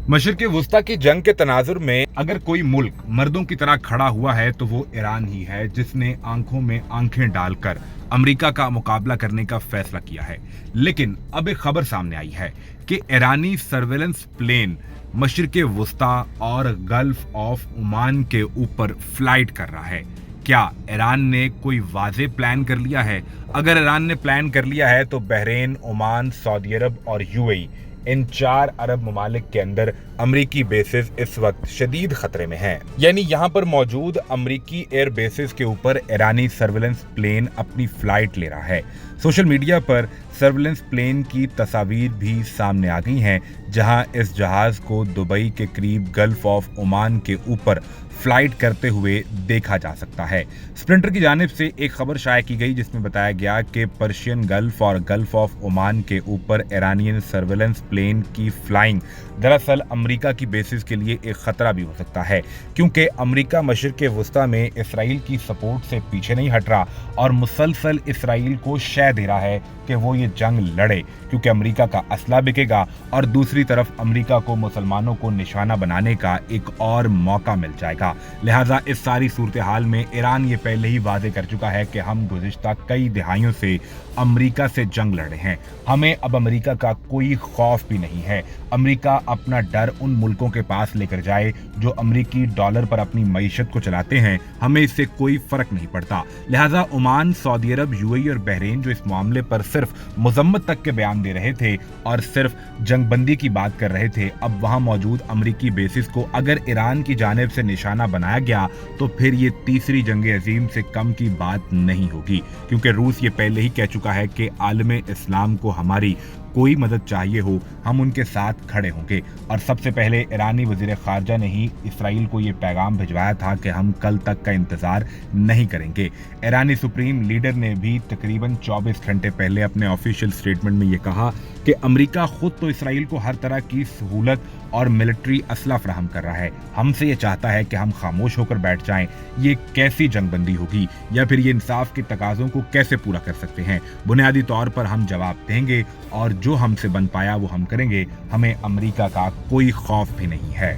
मशरिक़ वुस्ता की जंग के तनाजुर में अगर कोई मुल्क मर्दों की तरह खड़ा हुआ है तो वो ईरान ही है, जिसने आंखों में आंखें डालकर अमेरिका का मुकाबला करने का फैसला किया है। लेकिन अब एक खबर सामने आई है कि ईरानी सर्वेलेंस प्लेन मशरिक़ वुस्ता और गल्फ ऑफ ओमान के ऊपर फ्लाइट कर रहा है। क्या ईरान ने कोई वाज़ेह प्लान कर लिया है? अगर ईरान ने प्लान कर लिया है तो बहरीन, ओमान, सऊदी अरब और यूएई, इन 4 अरब ममालिक के अंदर अमरीकी बेसिस इस वक्त शदीद खतरे में हैं। यानी यहाँ पर मौजूद अमरीकी एयर बेसिस के ऊपर ईरानी सर्वेलेंस प्लेन अपनी फ्लाइट ले रहा है। सोशल मीडिया पर सर्वेलेंस प्लेन की तस्वीर भी सामने आ गई हैं, जहां इस जहाज को दुबई के करीब गल्फ ऑफ ओमान के ऊपर फ्लाइट करते हुए देखा जा सकता है। स्प्रिंटर की जानिब से एक खबर शाया की गई जिसमें बताया गया कि पर्शियन गल्फ और गल्फ ऑफ ओमान के ऊपर ईरानियन सर्वेलेंस प्लेन की फ्लाइंग दरअसल अमेरिका की बेसिस के लिए एक खतरा भी हो सकता है, क्योंकि अमेरिका मशरिक़ वुस्ता में इसराइल की सपोर्ट से पीछे नहीं हट रहा और मुसलसल इसराइल को शय दे रहा है कि वो ये जंग लड़े, क्योंकि अमेरिका का असला बिकेगा और दूसरी तरफ अमेरिका को मुसलमानों को निशाना बनाने का एक और मौका मिल जाएगा। लिहाजा इस सारी सूरत हाल में ईरान ये पहले ही वादे कर चुका है कि हम गुज़िश्ता कई दिहाइयों से अमेरिका से जंग लड़े हैं, हमें अब अमेरिका का कोई खौफ भी नहीं है। अमेरिका अपना डर उन मुल्कों के पास लेकर जाए जो अमेरिकी डॉलर पर अपनी मईशत को चलाते हैं, हमें इससे कोई फर्क नहीं पड़ता। लिहाजा ओमान, सऊदी अरब, यूएई और बहरीन जो इस मामले पर सिर्फ मजम्मत तक के बयान दे रहे थे और सिर्फ जंगबंदी की बात कर रहे थे, अब वहां मौजूद अमेरिकी बेसिस को अगर ईरान की जानिब से निशाना बनाया गया तो फिर ये तीसरी जंग अजीम से कम की बात नहीं होगी, क्योंकि रूस ये पहले ही कह चुका है कि आलम इस्लाम को हमारी कोई मदद चाहिए हो, हम उनके साथ खड़े होंगे। और सबसे पहले ईरानी वजीर खारजा ने ही इसराइल को ये पैगाम भिजवाया था कि हम कल तक का इंतजार नहीं करेंगे। ईरानी सुप्रीम लीडर ने भी तकरीबन 24 घंटे पहले अपने ऑफिशियल स्टेटमेंट में ये कहा कि अमेरिका खुद तो इसराइल को हर तरह की सहूलत और मिलिट्री असला फराहम कर रहा है, हमसे ये चाहता है कि हम खामोश होकर बैठ जाएं। ये कैसी जंगबंदी होगी, या फिर ये इंसाफ के तकाजों को कैसे पूरा कर सकते हैं? बुनियादी तौर पर हम जवाब देंगे और जो हमसे बन पाया वो हम करेंगे, हमें अमेरिका का कोई खौफ भी नहीं है।